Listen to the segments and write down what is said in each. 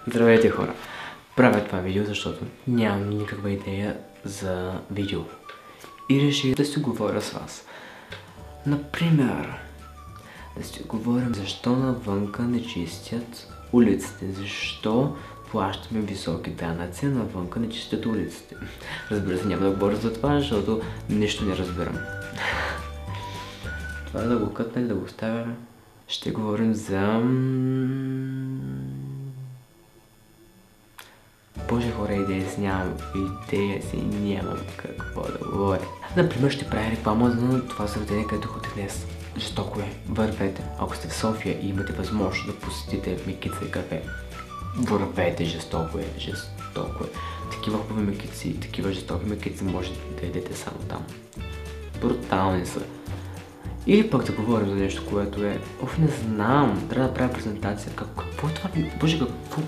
Здравейте хора! Правя това видео, защото нямам никаква идея за видео. И реших да си говоря с вас. Например, да си говорим защо навънка не чистят улиците, защо плащаме високи данъци, а навънка не чистят улиците. Разбира се, няма да говоря за това, защото нищо не разбирам. Това да го кътна или да го оставя. Ще говорим за... Боже хора, идея си нямам какво да говоря. Например, ще правя реклама за това заведение, където ходих днес. Жестоко е. Вървете. Ако сте в София и имате възможност да посетите Мекица и кафе, вървете, жестоко е. Такива хубави мекици, такива жестоки мекици може да ядете само там. Брутални са. Или пък да говорим за нещо, което е... не знам, трябва да правя презентация. Какво е това? Боже, какво?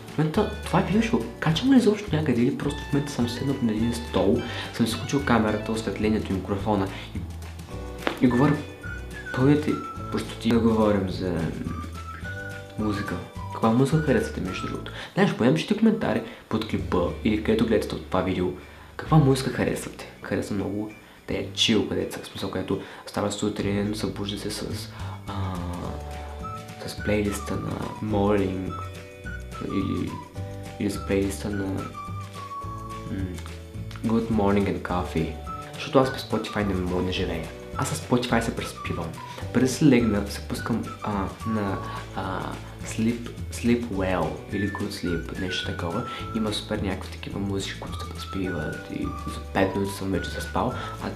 В момента това видео ще го качам ли изобщо някъде или просто в момента съм седнал на един стол, съм изключил камерата, осветлението и микрофона и говоря пълните простоти. Да говорим за музика. Каква музика харесвате между другото? Знаеш, поемете коментари под клипа или където гледате това видео. Каква музика харесвате? Харесвам много да е чил, където в смисъл, където става сутрин, събужда се с плейлиста на Morning или с плейлиста на Good Morning and Coffee. Защото аз без Spotify не мога да живея. Аз с Spotify се преспивам. Преди да се легна, се пускам на Sleep Well или Good Sleep, нещо такова. Има супер някакви такива музики, които се преспиват и за 5 минути съм вече заспал. А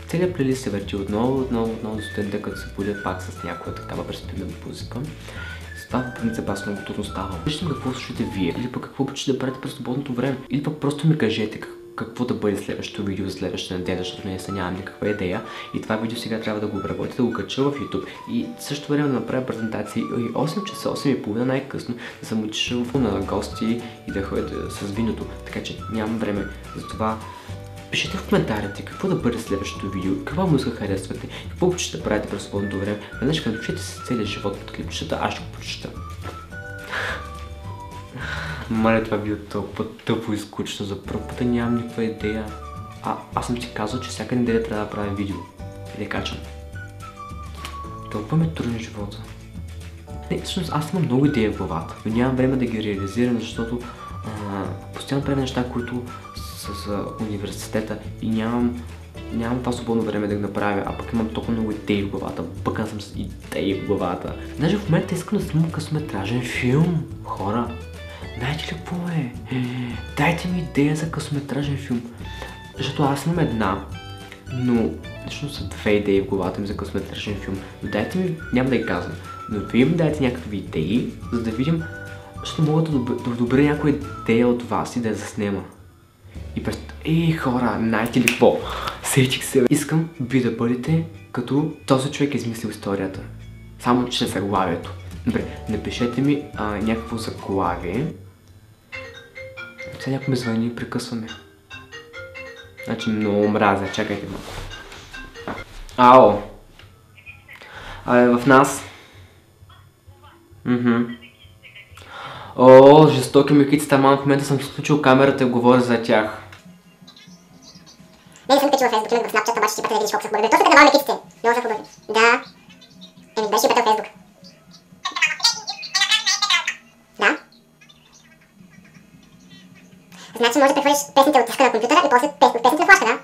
целият плейлист се върти отново до сутринта, като се будя пак с някоя такава преспивна музика. Това по принцип аз много трудно ставам. Виждам какво слушате вие, или пък какво обичате да правите през свободното време, или пък просто ми кажете какво да бъде следващото видео за следващата неделя, защото нямам никаква идея. И това видео сега трябва да го обработя, да го кача в YouTube и също време да направя презентации и 8 часа, 8:30 най-късно да съм отишъл на гости и да ходя с виното, така че нямам време за това. Пишете в коментарите какво да бъде следващото видео, каква музика харесвате, какво обичате да правите през свободното време. Веднъж като напишете си целия живот под клипчета, аз ще го прочета. Маля, това било толкова тъпо и скучно, за първ път нямам никаква идея. Аз съм си казал, че всяка неделя трябва да правя видео и да качам. Толкова ме труден живота. Не, всъщност аз имам много идеи в главата, но нямам време да ги реализирам, защото постоянно правя неща, които с университета и нямам това свободно време да го направя, а пък имам толкова много идеи в главата, бъкан съм с идеи в главата. Даже в момента искам да снимам късометражен филм, хора. Знаете ли какво е? Дайте ми идея за късометражен филм. Защото аз имам една, но лично са 2 идеи в главата ми за късометражен филм. Но дайте ми, няма да ги казвам, но вие ми дайте някакви идеи, за да видим, защото мога да одобря някоя идея от вас и да я заснема. И хора, знаете ли какво? Сетих се. Искам ви да бъдете като този човек измислил историята. Само че заглавието. Добре, напишете ми някакво заглавие. Сега някой ме звъни и прекъсваме. Значи много мразя, чакайте малко. Ало. В нас. О, жестоки мекиците, ама в момента съм изключил камерата и говоря за тях. Не съм качила в Фейсбук, имах в Snapchat, обаче ще пътя да видиш колко са хубави. Точно така мекиците. Много са хубави. Да. Беше и пътя в Фейсбук. Да. Значи може да прехвърлиш песните от диска на компютъра и после песните на флашка, да?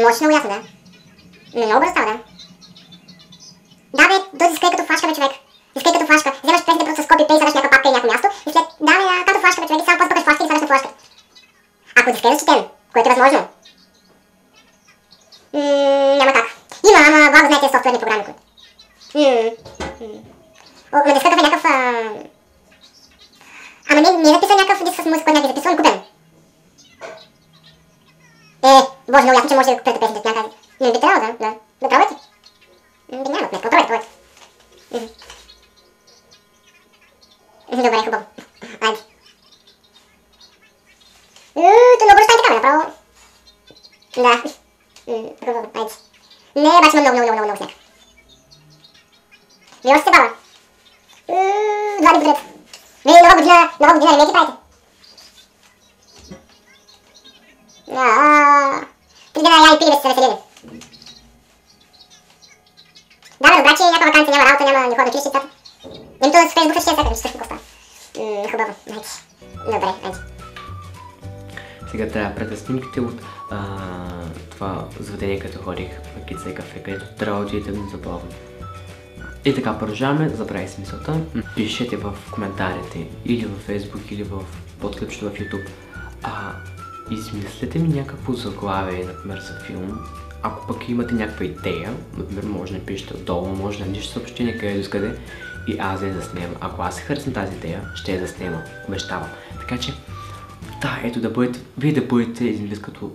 Можеш много ясно, да. Много бързо става, да. Да бе, до диска е като флашка, бе, човек. Диска е като флашка. Вземаш песните просто с копи-пейст, слагаш някаква папка и някакво място и след... Да бе, като флашка, бе, човек, и само после пъкаш флашка и слагаш на флашка. Ако диска е защитен, което е възможно. Няма как. Има, ама благо знаете софтуерни програми, които. На диската е някакъв... Ама не е записан някакъв диск с музика, който някакъв записван, купен. Боже, много ясно, че може да купете песните от някъде. Не би трябвало, да. Да пробвайте. Няма сметка, пробвайте. Добре, хубаво. Айде. Много стане така, направо. Да. Хубаво, айде. Не, обаче има много сняг. Вие още сте баба. 2 дни подред. Нова година, Много година ремейки правите. Три дена я и пили да се веселили. Да, добре, че някаква ваканция, няма работа, няма хора да училище децата. Името с Фейсбук ще е всякъде, ще също какво става. Хубаво, айде. Добре, айде. Сега трябва да пратя снимките от това заведение, като ходих на Кица и кафе, където трябва да отидете незабавно. И така, продължаваме, забравих смисълта. Пишете в коментарите или във Facebook, или в подклипчето в YouTube. Измислете ми някакво заглавие, например, за филм. Ако пък имате някаква идея, например, може да напишете отдолу, може да напишете съобщение къде до къде и аз да я заснема. Ако аз се харесам тази идея, ще я заснема, обещавам. Така че, да, ето да бъдете, вие да бъдете един вид като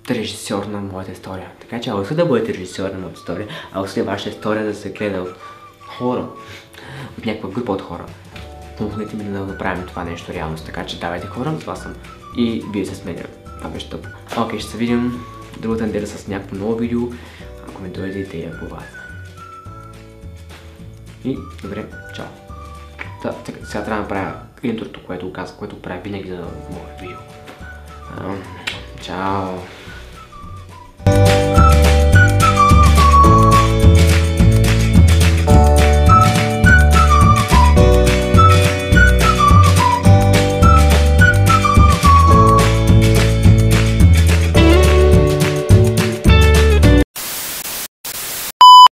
режисьор на моята история. Така че, ако искате да бъдете режисьор на моята история, ако искате вашата история да се гледа от хора, от някаква група от хора, помогнете ми да направим това нещо реалност. Така че давайте хора, това съм и вие се сменяте. Това беше тъпо. Окей, ще се видим другата неделя с някакво ново видео, ако ми дойде идея по вас. И добре, чао. Сега трябва да направя интрото, което правя винаги за моят видео. Чао.